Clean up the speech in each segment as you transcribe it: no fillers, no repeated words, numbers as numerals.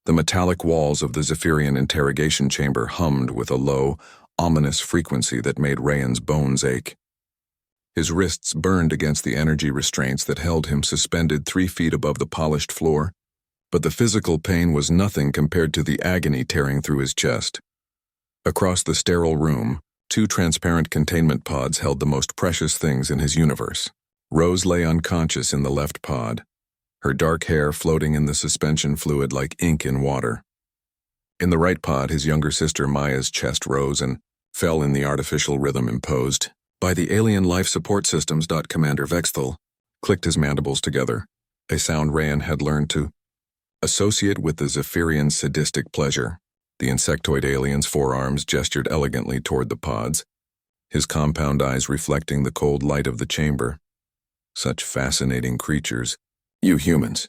The metallic walls of the Zephyrian interrogation chamber hummed with a low, ominous frequency that made Rayan's bones ache. His wrists burned against the energy restraints that held him suspended 3 feet above the polished floor, but the physical pain was nothing compared to the agony tearing through his chest. Across the sterile room, 2 transparent containment pods held the most precious things in his universe. Rose lay unconscious in the left pod, her dark hair floating in the suspension fluid like ink in water. In the right pod, his younger sister Maya's chest rose and fell in the artificial rhythm imposed by the alien life support systems. Commander Vexthal clicked his mandibles together, a sound Rayan had learned to associate with the Zephyrian sadistic pleasure. The insectoid alien's forearms gestured elegantly toward the pods, his compound eyes reflecting the cold light of the chamber. Such fascinating creatures. You humans,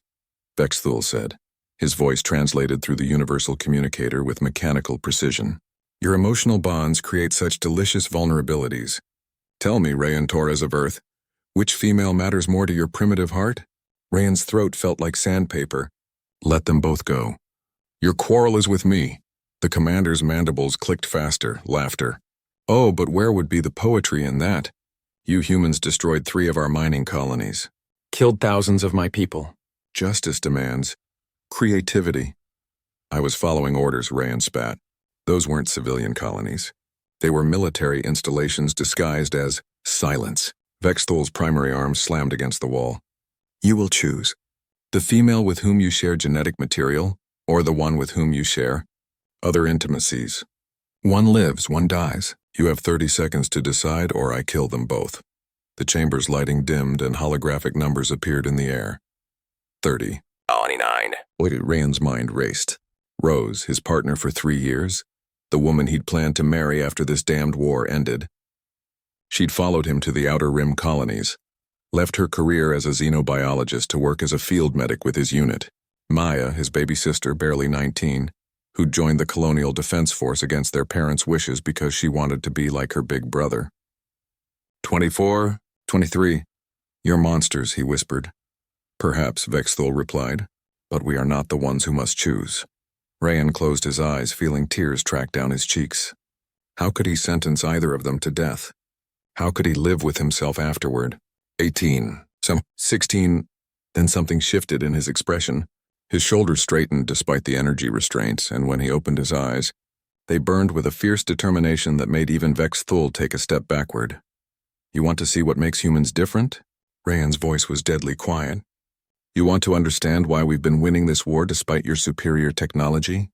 Vexthal said, his voice translated through the universal communicator with mechanical precision. Your emotional bonds create such delicious vulnerabilities. Tell me, Rayan Torres of Earth, which female matters more to your primitive heart? Rayan's throat felt like sandpaper. Let them both go. Your quarrel is with me. The commander's mandibles clicked faster, laughter. Oh, but where would be the poetry in that? You humans destroyed 3 of our mining colonies. Killed thousands of my people. Justice demands creativity. I was following orders, Rayan spat. Those weren't civilian colonies. They were military installations disguised as silence. Vexthal's primary arm slammed against the wall. You will choose. The female with whom you share genetic material, or the one with whom you share other intimacies. One lives, one dies. You have 30 seconds to decide, or I kill them both. The chamber's lighting dimmed and holographic numbers appeared in the air. 30. 29. Rayan's mind raced. Rose, his partner for 3 years, the woman he'd planned to marry after this damned war ended. She'd followed him to the Outer Rim colonies, left her career as a xenobiologist to work as a field medic with his unit. Maya, his baby sister, barely 19, who'd joined the Colonial Defense Force against their parents' wishes because she wanted to be like her big brother. 24, 23. You're monsters, he whispered. Perhaps, Vexthal replied, but we are not the ones who must choose. Rayan closed his eyes, feeling tears track down his cheeks. How could he sentence either of them to death? How could he live with himself afterward? 18, 16, then something shifted in his expression. His shoulders straightened despite the energy restraints, and when he opened his eyes, they burned with a fierce determination that made even Vexthal take a step backward. You want to see what makes humans different? Rayan's voice was deadly quiet. You want to understand why we've been winning this war despite your superior technology?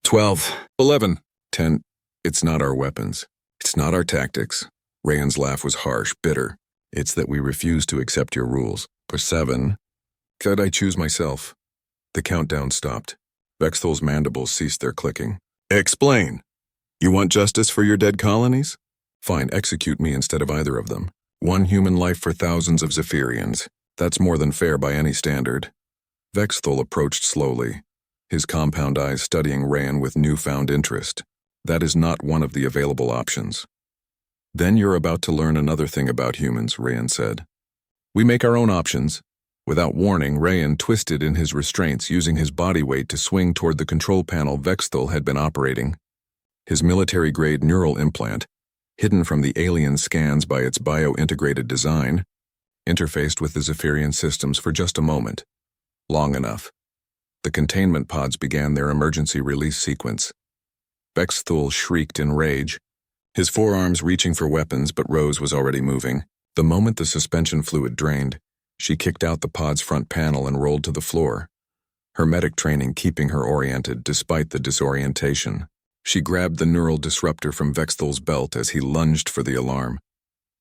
12, 11, 10. It's not our weapons. It's not our tactics. Rayan's laugh was harsh, bitter. It's that we refuse to accept your rules. For 7, could I choose myself? The countdown stopped. Vexthal's mandibles ceased their clicking. Explain. You want justice for your dead colonies? Fine, execute me instead of either of them. 1 human life for thousands of Zephyrians. That's more than fair by any standard. Vexthal approached slowly, his compound eyes studying Rayan with newfound interest. That is not one of the available options. Then you're about to learn another thing about humans, Rayan said. We make our own options. Without warning, Rayan twisted in his restraints, using his body weight to swing toward the control panel Vexthal had been operating. His military-grade neural implant, hidden from the alien scans by its bio-integrated design, interfaced with the Zephyrian systems for just a moment. Long enough. The containment pods began their emergency release sequence. Vexthal shrieked in rage, his forearms reaching for weapons, but Rose was already moving. The moment the suspension fluid drained, she kicked out the pod's front panel and rolled to the floor, her medic training keeping her oriented despite the disorientation. She grabbed the neural disruptor from Vexthal's belt as he lunged for the alarm.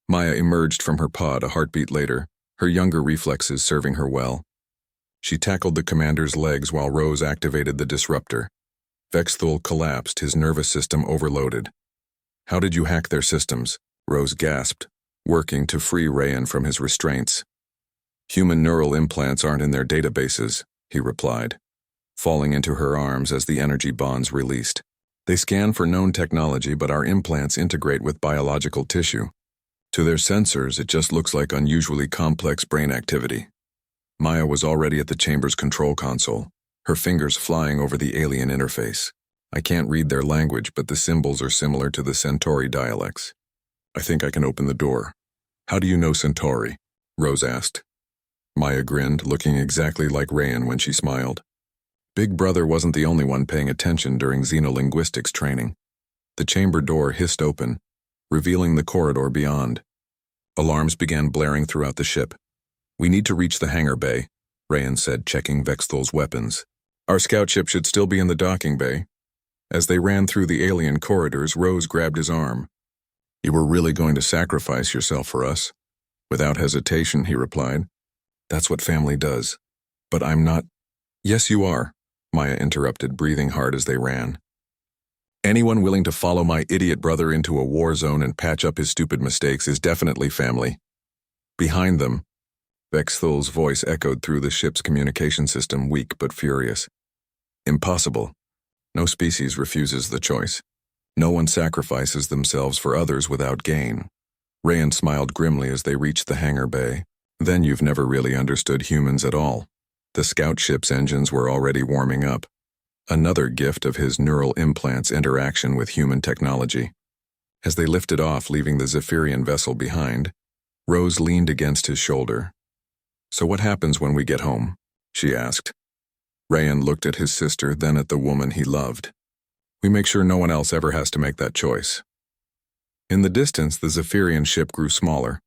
Maya emerged from her pod a heartbeat later, her younger reflexes serving her well. She tackled the commander's legs while Rose activated the disruptor. Vexthal collapsed, his nervous system overloaded. How did you hack their systems? Rose gasped, working to free Rayan from his restraints. Human neural implants aren't in their databases, he replied, falling into her arms as the energy bonds released. They scan for known technology, but our implants integrate with biological tissue. To their sensors, it just looks like unusually complex brain activity. Maya was already at the chamber's control console, her fingers flying over the alien interface. I can't read their language, but the symbols are similar to the Centauri dialects. I think I can open the door. How do you know Centauri? Rose asked. Maya grinned, looking exactly like Rayan when she smiled. Big Brother wasn't the only one paying attention during xenolinguistics training. The chamber door hissed open, revealing the corridor beyond. Alarms began blaring throughout the ship. We need to reach the hangar bay, Rayan said, checking Vexthal's weapons. Our scout ship should still be in the docking bay. As they ran through the alien corridors, Rose grabbed his arm. You were really going to sacrifice yourself for us? Without hesitation, he replied. That's what family does. But I'm not. Yes, you are, Maya interrupted, breathing hard as they ran. Anyone willing to follow my idiot brother into a war zone and patch up his stupid mistakes is definitely family. Behind them, Vexthal's voice echoed through the ship's communication system, weak but furious. Impossible. No species refuses the choice. No one sacrifices themselves for others without gain. Rayan smiled grimly as they reached the hangar bay. Then you've never really understood humans at all. The scout ship's engines were already warming up. Another gift of his neural implants' interaction with human technology. As they lifted off, leaving the Zephyrian vessel behind, Rose leaned against his shoulder. So what happens when we get home? She asked. Rayan looked at his sister, then at the woman he loved. We make sure no one else ever has to make that choice. In the distance, the Zephyrian ship grew smaller,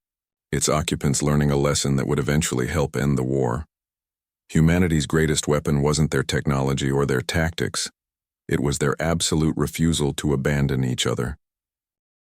its occupants learning a lesson that would eventually help end the war. Humanity's greatest weapon wasn't their technology or their tactics. It was their absolute refusal to abandon each other.